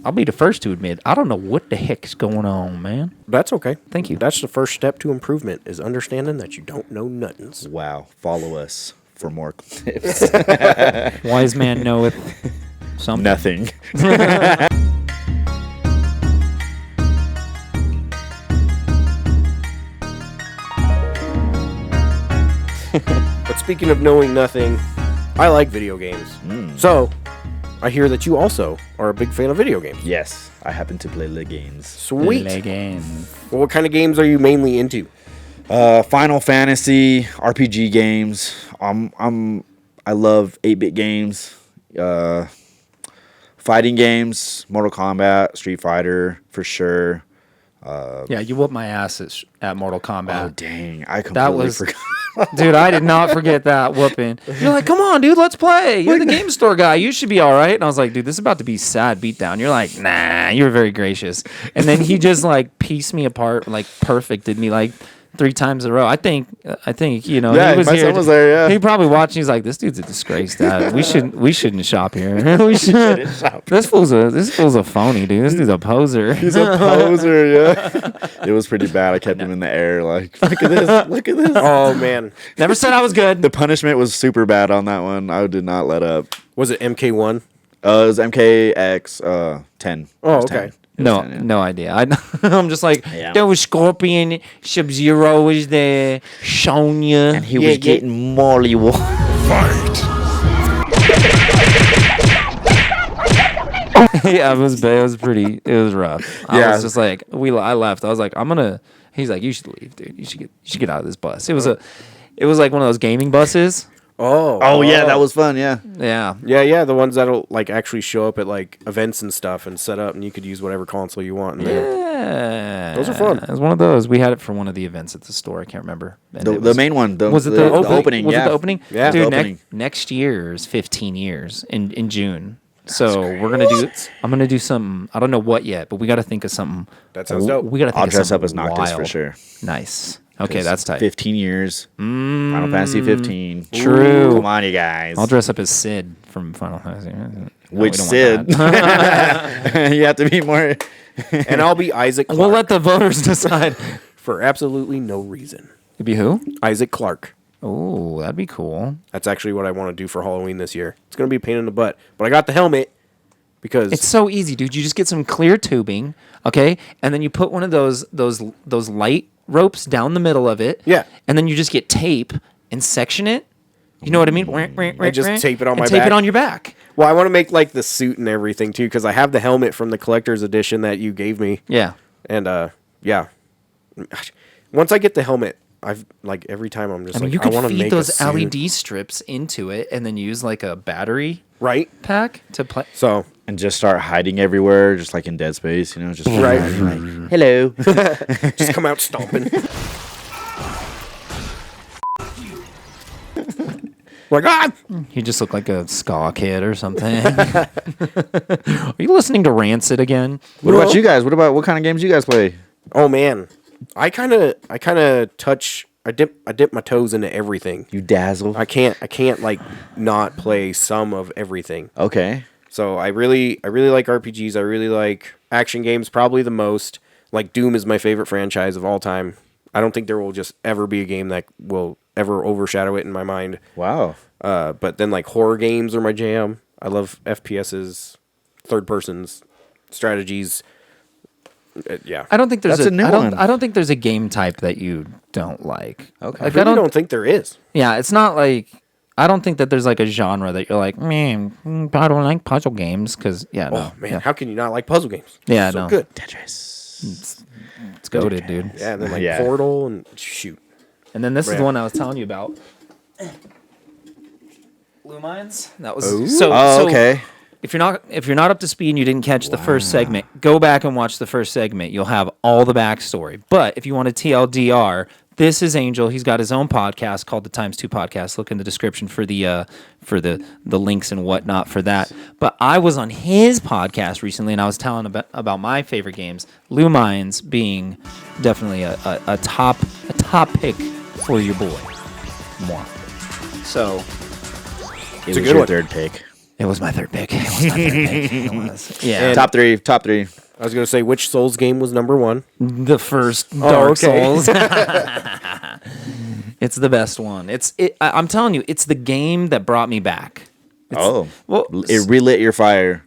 I'll be the first to admit, I don't know what the heck's going on, man. That's okay. Thank you. That's the first step to improvement, is understanding that you don't know nothings. Wow. Follow us for more tips. Wise man knoweth something. Nothing. But speaking of knowing nothing, I like video games. So, I hear that you also are a big fan of video games. Yes, I happen to play the games. Sweet. Again. Well, what kind of games are you mainly into? Final Fantasy, RPG games. I love 8-bit games, fighting games, Mortal Kombat, Street Fighter for sure. Yeah, you whooped my ass at Mortal Kombat. Oh dang, I completely forgot. Dude, I did not forget that whooping. You're like, come on, dude, let's play. You're the game store guy. You should be all right. And I was like, dude, this is about to be sad beatdown. You're like, nah, you're very gracious. And then he just like pieced me apart, like perfected me like 3 times in a row. I think you know. Yeah, he was my here. son was there. Yeah, He probably watched. He's like, this dude's a disgrace, Dad. We shouldn't shop here. We should. This fool's a phony, dude. This dude's a poser. he's a poser. Yeah, it was pretty bad. I kept him in the air, like, look at this, look at this. Oh, man. Never said I was good. The punishment was super bad on that one. I did not let up. Was it MK1? It was MKX 10. Oh, It was okay. 10. It was No, 10, yeah. no idea. I'm just like, Yeah. there was Scorpion, Sub-Zero was there, Sonya. And he was getting molly. Yeah, it was rough. I Yeah. was just like, I left. I was like, he's like, you should leave, dude. You should get out of this bus. It was like one of those gaming buses. Oh, Yeah, that was fun. Yeah. Yeah. Yeah, the ones that'll like actually show up at like events and stuff and set up, and you could use whatever console you want in there. Yeah. Those are fun. It was one of those. We had it for one of the events at the store. I can't remember. And The main one. Was it the opening? Was Yeah. it the opening? Yeah. Dude, The opening. next year is 15 years in June. So we're gonna do. I'm gonna do something. I don't know what yet, but we got to think of something. That sounds dope. We got to think I'll of dress up something as Noctis for wild. sure. Nice. Okay, that's tight. 15 years. Final Fantasy 15. True. Come on, you guys. I'll dress up as Sid from Final Fantasy. No, Which we don't Sid? want that. You have to be more. And I'll be Isaac Clarke We'll let the voters decide. for absolutely no reason. It'd be who? Isaac Clarke. Oh, that'd be cool. That's actually what I want to do for Halloween this year. It's going to be a pain in the butt, but I got the helmet because It's so easy, dude. You just get some clear tubing, okay, and then you put one of those light ropes down the middle of it. Yeah. And then you just get tape and section it. You know what I mean? I just tape it on my tape back. it on your back. Well, I want to make like the suit and everything too, because I have the helmet from the collector's edition that you gave me. Yeah. And yeah, once I get the helmet, I've like every time I'm just I mean, like, you I could want to feed make those a suit. LED strips into it and then use like a battery Right. pack to play. So And just start hiding everywhere, just like in Dead Space, you know? Just Right. like, hello. just come out stomping. Like, ah! You just look like a ska kid or something. Are you listening to Rancid again? What about you guys? What kind of games you guys play? Oh man, I kind of touch. I dip my toes into everything. You dazzle. I can't like not play some of everything. Okay. So I really like RPGs. I really like action games, probably the most. Like Doom is my favorite franchise of all time. I don't think there will just ever be a game that will ever overshadow it in my mind. Wow. But then like horror games are my jam. I love FPSs, third persons, strategies. Yeah. I don't think there's That's a new one. I don't think there's a game type that you don't like. Okay. I Like, really don't think there is. Yeah, it's not like I don't think that there's like a genre that you're like, man, I don't like puzzle games because no, Oh man, yeah, how can you not like puzzle games? Yeah, so no. good. Tetris. it's goated, dude. Yeah, and then like Yeah. Portal and shoot. And then this is Right. the one I was telling you about. Blue Mines. That was Ooh. so. Okay. If you're not up to speed and you didn't catch the first segment, go back and watch the first segment. You'll have all the backstory. But if you want a TLDR, this is Angel. He's got his own podcast called the Times 2 Podcast. Look in the description for the links and whatnot for that. But I was on his podcast recently, and I was telling about my favorite games. Blue Mines being definitely a top pick for your boy. More. So It was a good your one. third pick. It was my third pick. It was my third pick. It was. Yeah. And- Top three. I was gonna say, which Souls game was number one? The first Dark okay. Souls. It's the best one. I'm telling you, it's the game that brought me back. Oh, Well, it relit your fire.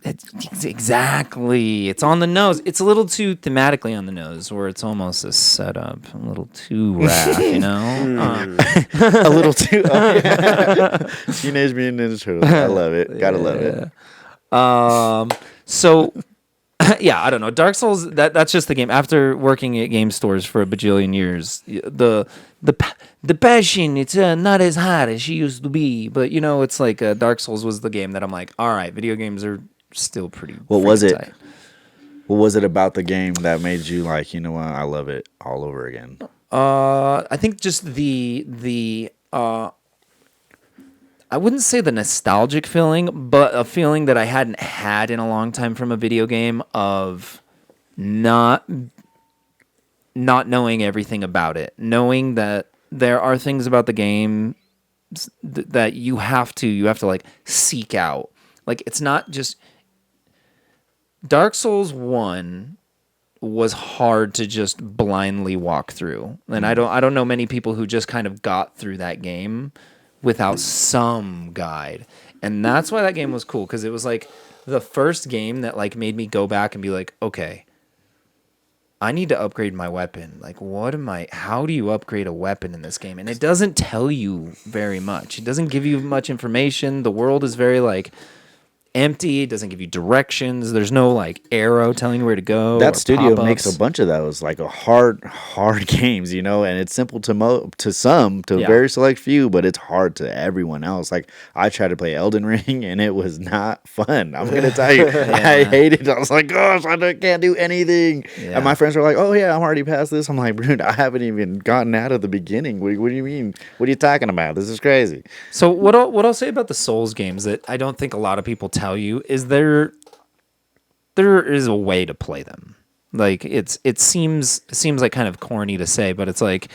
It's exactly. It's on the nose. It's a little too thematically on the nose, where it's almost a setup, a little too wrath, you know. A little too. Oh, yeah. Teenage Mutant Ninja Turtles. I love it. Gotta love it. So, yeah, I don't know. Dark Souls. That's just the game. After working at game stores for a bajillion years, the passion, it's not as hot as she used to be. But you know, it's like Dark Souls was the game that I'm like, all right, video games are still pretty. What was freaking it? tight. What was it about the game that made you like, you know what, I love it all over again? I think just the I wouldn't say the nostalgic feeling, but a feeling that I hadn't had in a long time from a video game of not knowing everything about it, knowing that there are things about the game that you have to like seek out. Like it's not just Dark Souls 1 was hard to just blindly walk through. And I don't know many people who just kind of got through that game without some guide. And that's why that game was cool, because it was like the first game that like made me go back and be like, okay, I need to upgrade my weapon. Like, how do you upgrade a weapon in this game? And it doesn't tell you very much. It doesn't give you much information. The world is very like empty. It doesn't give you directions. There's no like arrow telling you where to go. That or studio pop-ups. makes a bunch of those, like a hard games, you know, and it's simple to some, to a Yeah. very select few, but it's hard to everyone else. Like I tried to play Elden Ring and it was not fun. I'm gonna tell you, I hated it. I was like, gosh, can't do anything. Yeah. And my friends were like, oh yeah, I'm already past this. I'm like, dude, I haven't even gotten out of the beginning. What do you mean? What are you talking about? This is crazy. So what I'll say about the Souls games that I don't think a lot of people tell you is there is a way to play them. Like it seems like kind of corny to say, but it's like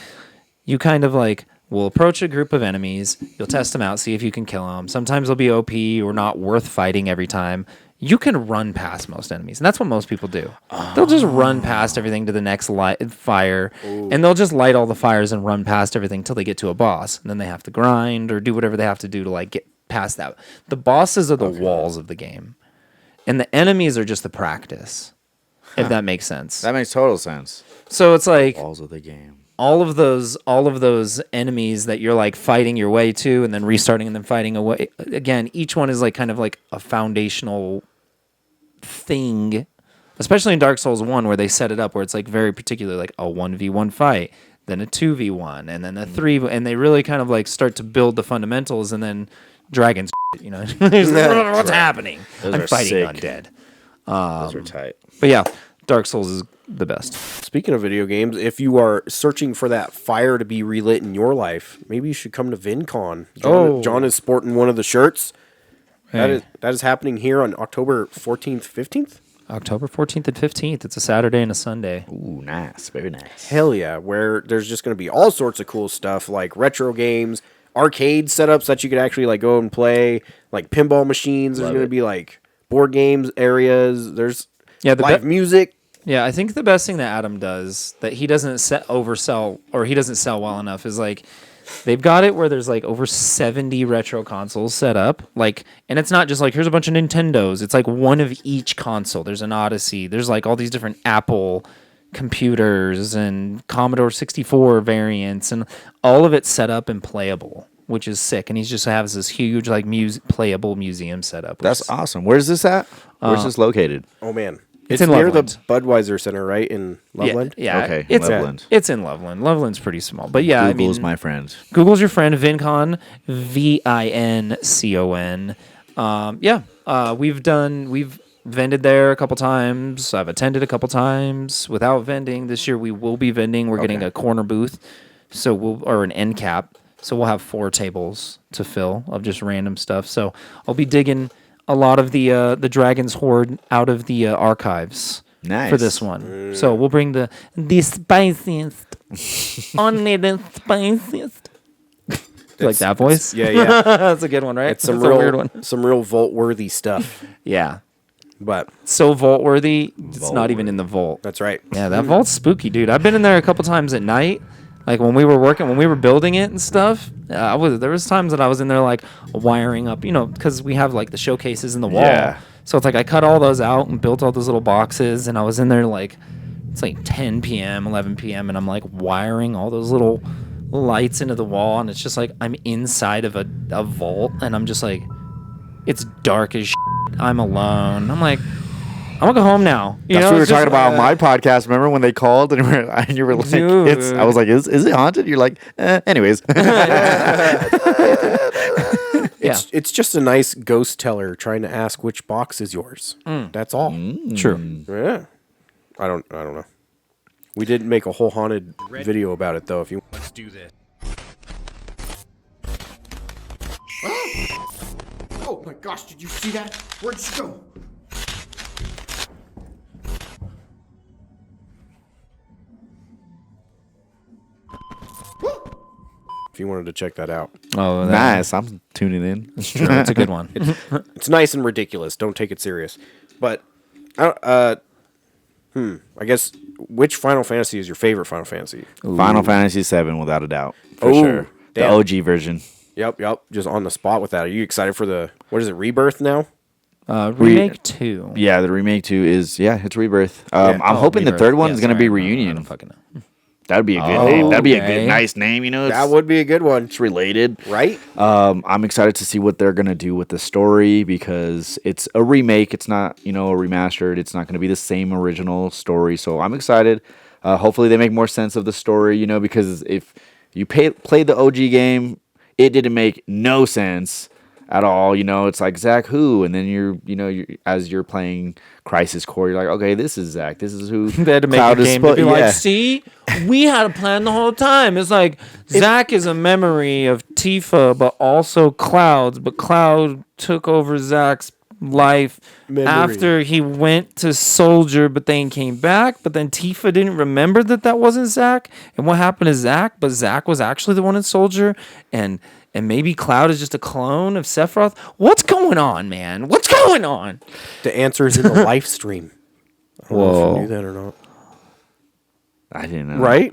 you kind of like will approach a group of enemies, you'll test them out, see if you can kill them. Sometimes they'll be OP or not worth fighting every time. You can run past most enemies, and that's what most people do. They'll just run past everything to the next fire, and they'll just light all the fires and run past everything until they get to a boss, and then they have to grind or do whatever they have to do to like get past that. The bosses are the walls of the game, and the enemies are just the practice. If that makes sense. That makes total sense. So it's like Balls of the game. all of those enemies that you're like fighting your way to, and then restarting and then fighting away again. Each one is like kind of like a foundational thing, especially in Dark Souls 1, where they set it up where it's like very particular, like a 1v1 fight, then a 2v1, and then a 3, and they really kind of like start to build the fundamentals, and then dragons, you know, what's happening? Those I'm are fighting sick. undead. Those are tight. But yeah, Dark Souls is the best. Speaking of video games, if you are searching for that fire to be relit in your life, maybe you should come to VinCon. John is sporting one of the shirts. Hey. That is happening here on October 14th, 15th. October 14th and 15th. It's a Saturday and a Sunday. Ooh, nice. Very nice. Hell yeah, where there's just going to be all sorts of cool stuff like retro games, arcade setups that you could actually like go and play, like pinball machines. There's Love going to it. be like board games areas. There's Yeah, the live music. Yeah, I think the best thing that Adam does that he doesn't oversell or he doesn't sell well enough is like they've got it where there's like over 70 retro consoles set up. Like, and it's not just like here's a bunch of Nintendos. It's like one of each console. There's an Odyssey. There's like all these different Apple computers and Commodore 64 variants, and all of it set up and playable, which is sick. And he just has this huge like playable museum set up. That's awesome. Where's this at? Where's this located? Oh man, It's it's in near Loveland. the Budweiser Center, right in Loveland. Yeah. Okay, It's Loveland. It's in Loveland. Loveland's pretty small, but yeah, Google's I mean, my friend. Google's your friend. VinCon, VINCON. We've vended there a couple times. I've attended a couple times without vending. This year we will be vending. We're getting a corner booth, or an end cap. So we'll have 4 tables to fill of just random stuff. So I'll be digging a lot of the Dragon's Hoard out of the archives Nice. for this one. So we'll bring the spiciest, only the spiciest. You like that voice? Yeah, yeah. That's a good one, right? It's some That's a real weird one. some real vault-worthy stuff. Yeah. But So vault worthy, it's not even in the vault. that's right. Yeah, that vault's spooky, dude. I've been in there a couple times at night. Like when we were building it and stuff. There was times that I was in there like wiring up, because we have like the showcases in the wall. Yeah. So it's like I cut all those out and built all those little boxes, and I was in there like it's like 10 p.m., 11 p.m., and I'm like wiring all those little lights into the wall, and it's just like I'm inside of a vault, and I'm just like, it's dark as shit. I'm alone. I'm like, I'm gonna go home now. That's what we were talking about on my podcast. Remember when they called and you were like, Dude. I was like, is it haunted? You're like, anyways. It's just a nice ghost teller trying to ask which box is yours. That's all. True. Yeah. I don't know. We did make a whole haunted video about it though. If you Let's do this. Oh my gosh, did you see that? Where'd she go? if you wanted to check that out, Oh, Nice. I'm tuning in. It's a good one. it's nice and ridiculous. Don't take it serious. But I guess which Final Fantasy is your favorite Final Fantasy? Final Fantasy VII, without a doubt. For Ooh, sure. The damn. OG version. Yep. Just on the spot with that. Are you excited for the what is it? Rebirth now? Remake 2. Yeah, the remake 2 is, it's Rebirth. Yeah. I'm hoping the Rebirth. third one Yeah, is going to be sorry, I Reunion. don't fucking know. That'd be a good name. That'd be a Okay. good, nice name. That would be a good one, It's related. right? I'm excited to see what they're going to do with the story because it's a remake. It's not, a remastered. It's not going to be the same original story. So I'm excited. Hopefully they make more sense of the story, because if you played the OG game, it didn't make no sense at all. It's like, Zach who? And then as you're playing Crisis Core, you're like, okay, this is Zach. This is who. They had to make Cloud a is game to be yeah. like, see, we had a plan the whole time. It's like Zach is a memory of Tifa, but also Cloud's. But Cloud took over Zach's life Memory. after he went to Soldier, but then came back. But then Tifa didn't remember that wasn't Zach. And what happened to Zach? But Zach was actually the one in Soldier, and maybe Cloud is just a clone of Sephiroth. What's going on, man? What's going on? The answer is in the live stream. I don't know if you knew that or not. I didn't know. Right?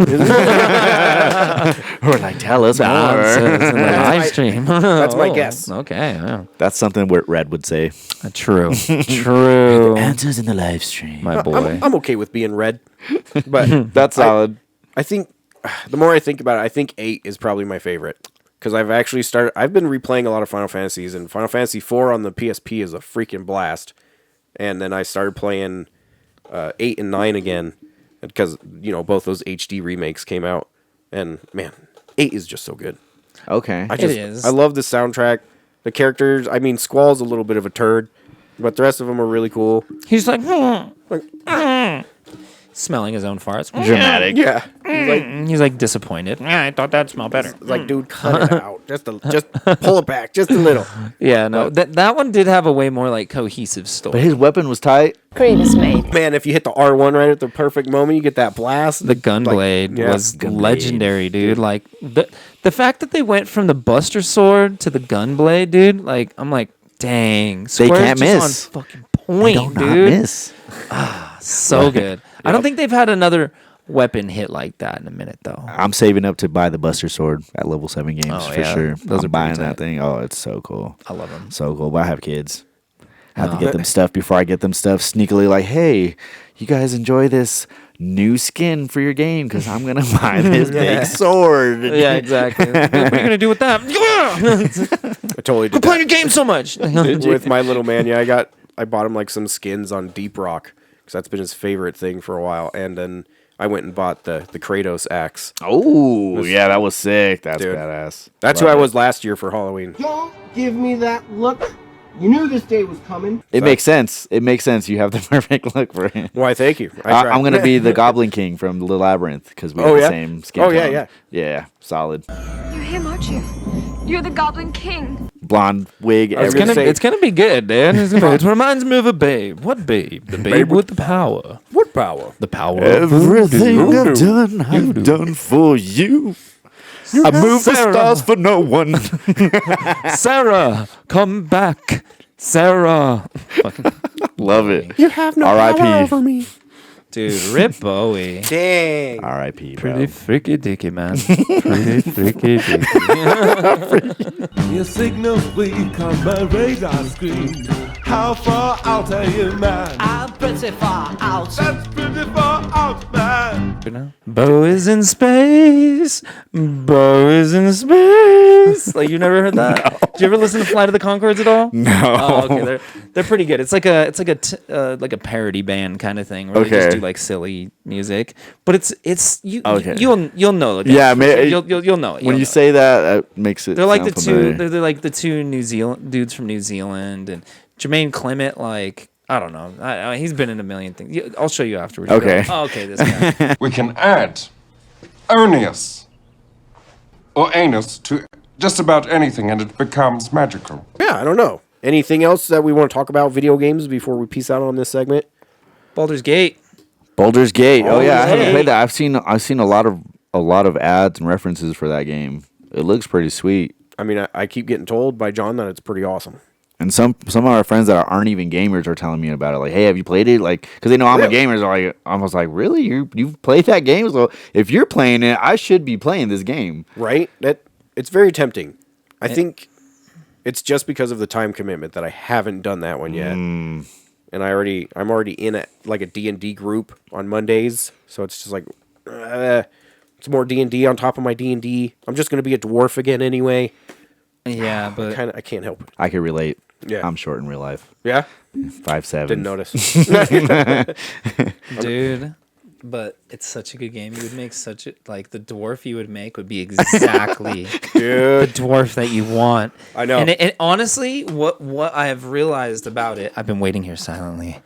Or like, tell us Nonsense in more. the live stream. That's my guess. Okay, yeah. That's something what Red would say. True. True. Answers in the live stream. My boy. I'm okay with being red, but That's solid. I think the more I think about it, I think 8 is probably my favorite because I've been replaying a lot of Final Fantasies, and Final Fantasy 4 on the PSP is a freaking blast. And then I started playing 8 and 9 again because both those HD remakes came out, and man, 8 is just so good. Okay. It is. I love the soundtrack, the characters. I mean, Squall's a little bit of a turd, but the rest of them are really cool. He's like, smelling his own farts. Dramatic. Yeah, He's like disappointed. Yeah, I thought that'd smell better. like dude, cut it out. Just pull it back just a little. Yeah, no, that one did have a way more like cohesive story. But his weapon was tight. Previous mate. Man, if you hit the R1 right at the perfect moment, you get that blast. The Gunblade yeah. was legendary, dude. Like the fact that they went from the Buster Sword to the Gunblade, dude. Like I'm like, dang, Square's can't just miss. on fucking point, Don't not dude. miss. So good. I don't think they've had another weapon hit like that in a minute, though. I'm saving up to buy the Buster Sword at level 7 games Oh, for yeah. sure. Those I'm are buying pretty that tight. thing. Oh, it's so cool. I love them. So cool. But I have kids. I have to get them stuff before I get them stuff sneakily like, hey, you guys enjoy this new skin for your game because I'm going to buy this big sword. Yeah, exactly. What are you gonna do with that? I totally did Quit playing your game so much. that with my little man. Yeah, I bought him like some skins on Deep Rock because that's been his favorite thing for a while. And then I went and bought the Kratos axe. Oh, yeah, that was sick. That's Dude. badass. That's Love who I it. was last year for Halloween. Don't give me that look. You knew this day was coming. It makes sense. It makes sense. You have the perfect look for it. Why, thank you. I'm going to be the Goblin King from the Labyrinth because we have Oh, the yeah? same skin Oh, yeah, tone. yeah. Yeah, solid. You're him, aren't you? You're the Goblin King. Blonde wig. was everything. gonna say- It's gonna be good, man. It reminds me of a babe. What babe? The babe with the power. What power? The power. Everything I've done for you. I move the stars for no one. Sarah, come back. Sarah. Fucking Love it. You have no R.I.P. power over me. dude, Rip Bowie. Dang. R.I.P. Pretty Bro. freaky dicky, man. Pretty freaky dicky. Your signals weak on my radar screen. How far out are you, man? I'm pretty far out. That's pretty far out, man. Bo is in space. Bo is in space. Like, you never heard that? No. Did you ever listen to Flight of the Conchords at all? No. Oh, okay. They're pretty good. It's like a parody band kind of thing where they just Okay. do like silly music. But it's you. Okay. You'll know. Yeah, you'll know it. When You'll you know say that, it makes it. they're like sound the familiar. two. They're like the two New Zealand dudes from New Zealand, and Jermaine Clement. Like, I don't know. He's been in a million things. I'll show you afterwards. Okay. Oh, okay. This guy. We can add Ernius or anus to just about anything and it becomes magical. Yeah, I don't know. Anything else that we want to talk about video games before we peace out on this segment? Baldur's Gate. Baldur's Gate. Oh yeah, I haven't Gate. played that. I've seen a lot of ads and references for that game. It looks pretty sweet. I mean, I keep getting told by John that it's pretty awesome. And some of our friends that aren't even gamers are telling me about it. Like, hey, have you played it? Like, because they know I'm a gamer. So like, I was like, really? You've played that game? So if you're playing it, I should be playing this game. Right? It's very tempting. I think it's just because of the time commitment that I haven't done that one yet. And I'm already in a D&D group on Mondays, so it's just like it's more D&D on top of my D&D. I'm just going to be a dwarf again anyway. Yeah, but I can't help it. I can relate. Yeah. I'm short in real life. Yeah? 5'7". Didn't notice. dude, but it's such a good game. You would make such a the dwarf you would make would be exactly the dwarf that you want. I know. And honestly, what I have realized about it, I've been waiting here silently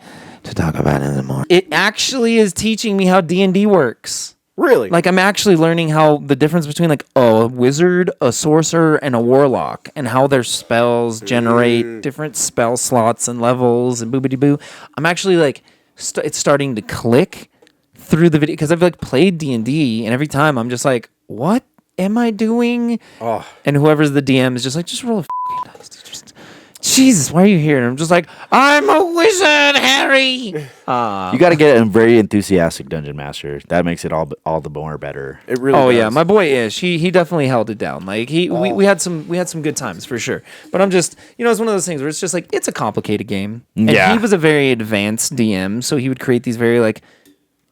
to talk about it more. It actually is teaching me how D&D works. Really? Like, I'm actually learning how the difference between like a wizard, a sorcerer, and a warlock, and how their spells generate different spell slots and levels and boobity boo. I'm actually like, it's starting to click through the video because I've like played D&D, and every time I'm just like, what am I doing? Oh. And whoever's the DM is just like, just roll a fucking dice. Just, Jesus, why are you here? And I'm just like, I'm a wizard, Harry. You got to get a very enthusiastic dungeon master. That makes it all the more better. It really Oh does. yeah, my boy Ish. He definitely held it down. Like we had some good times for sure. But I'm just it's one of those things where it's just like it's a complicated game. And Yeah. he was a very advanced DM, so he would create these very like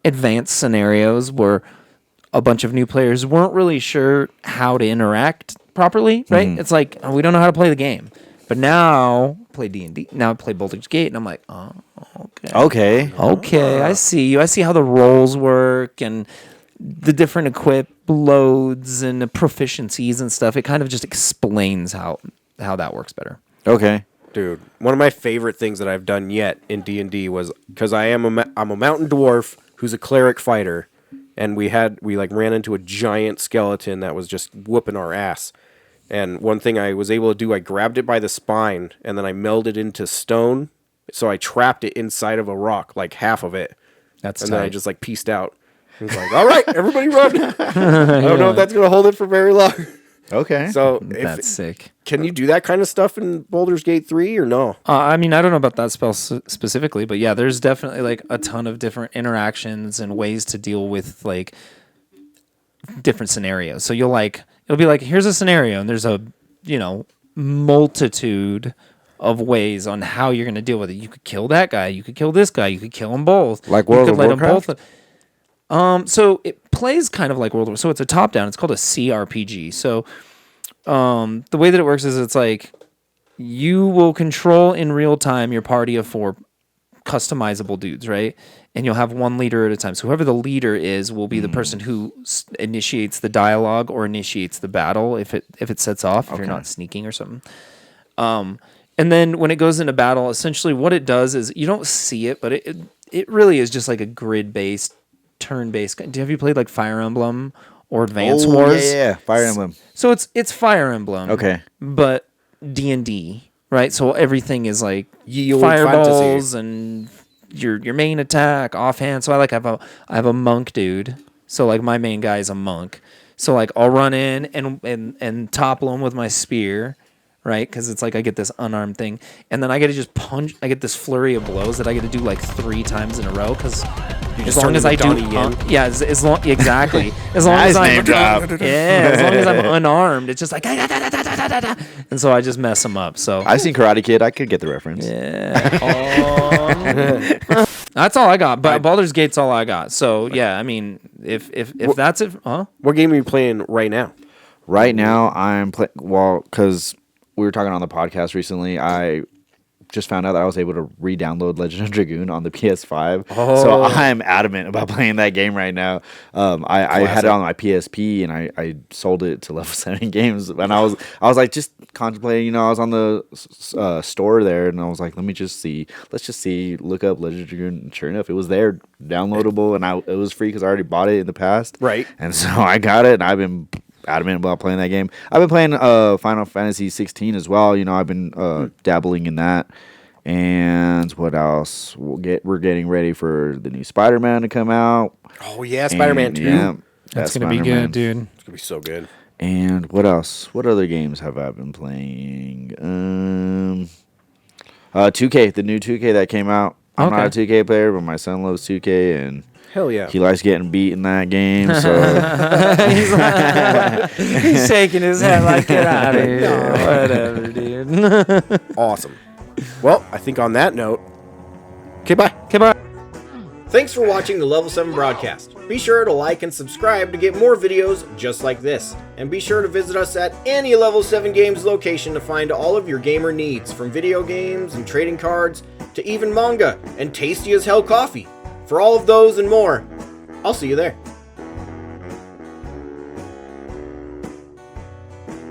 advanced scenarios where a bunch of new players weren't really sure how to interact properly. Right? It's like we don't know how to play the game. But now play D&D. Now I play Baldur's Gate, and I'm like, oh, okay. Okay, I see you. I see how the roles work and the different equip loads and the proficiencies and stuff. It kind of just explains how that works better. Okay. Dude, one of my favorite things that I've done yet in D&D was because I'm a mountain dwarf who's a cleric fighter, and we ran into a giant skeleton that was just whooping our ass. And one thing I was able to do, I grabbed it by the spine, and then I melded into stone. So I trapped it inside of a rock, like half of it. That's And then I just pieced out. It was like, all right, everybody run. I don't know if that's going to hold it for very long. Okay. So That's sick. can you do that kind of stuff in Baldur's Gate 3 or no? I mean, I don't know about that spell specifically, but yeah, there's definitely like a ton of different interactions and ways to deal with like different scenarios. So it'll be like, here's a scenario, and there's a multitude of ways on how you're going to deal with it. You could kill that guy, you could kill this guy, you could kill them both. Like You World could of let 'em Warcraft? So it plays kind of like World War. So it's a top down. It's called a CRPG. So the way that it works is it's like you will control in real time your party of 4 customizable dudes, right? And you'll have one leader at a time. So whoever the leader is will be the person who initiates the dialogue or initiates the battle if it sets off, if you're not sneaking or something. And then when it goes into battle, essentially what it does is you don't see it, but it really is just like a grid-based, turn-based. Have you played like Fire Emblem or Advance Wars? Yeah. Fire Emblem. So it's Fire Emblem. Okay. But D&D, right? So everything is like Ye olde fireballs fantasy. and your main attack, offhand. So I have a monk dude. So like my main guy is a monk. So like I'll run in and topple him with my spear, right? Because it's like I get this unarmed thing, and then I get to just punch. I get this flurry of blows that I get to do like 3 times in a row. Because as long as I do, as long exactly, as long as I'm as long as I'm unarmed, it's just like and so I just mess them up. So I've seen Karate Kid. I could get the reference. yeah. That's all I got. But Baldur's Gate's all I got. So yeah, I mean, if that's it, What game are you playing right now? Right now, I'm playing. Well, because we were talking on the podcast recently, I just found out that I was able to re-download Legend of Dragoon on the PS5. So I'm adamant about playing that game right now. I had it on my PSP and I sold it to Level 7 Games, and I was like just contemplating. I was on the store there, and I was like, let's just see, look up Legend of Dragoon. And sure enough, it was there, downloadable, and it was free because I already bought it in the past. Right. And so I got it, and I've been adamant about playing that game. I've been playing Final Fantasy 16 as well. I've been dabbling in that. And what else? We're getting ready for the new Spider-Man to come out. Oh yeah, Spider-Man 2. Yeah, that's gonna be good, dude. It's gonna be so good. And what else? What other games have I been playing? 2K, the new 2K that came out. I'm not a 2K player, but my son loves 2K, and hell yeah, he likes getting beat in that game. So he's shaking his head like, get out of here. Whatever, dude. Awesome. Well, I think on that note, okay, bye. Okay, bye. Thanks for watching the Level 7 broadcast. Be sure to like and subscribe to get more videos just like this. And be sure to visit us at any Level 7 Games location to find all of your gamer needs, from video games and trading cards to even manga and tasty as hell coffee. For all of those and more, I'll see you there.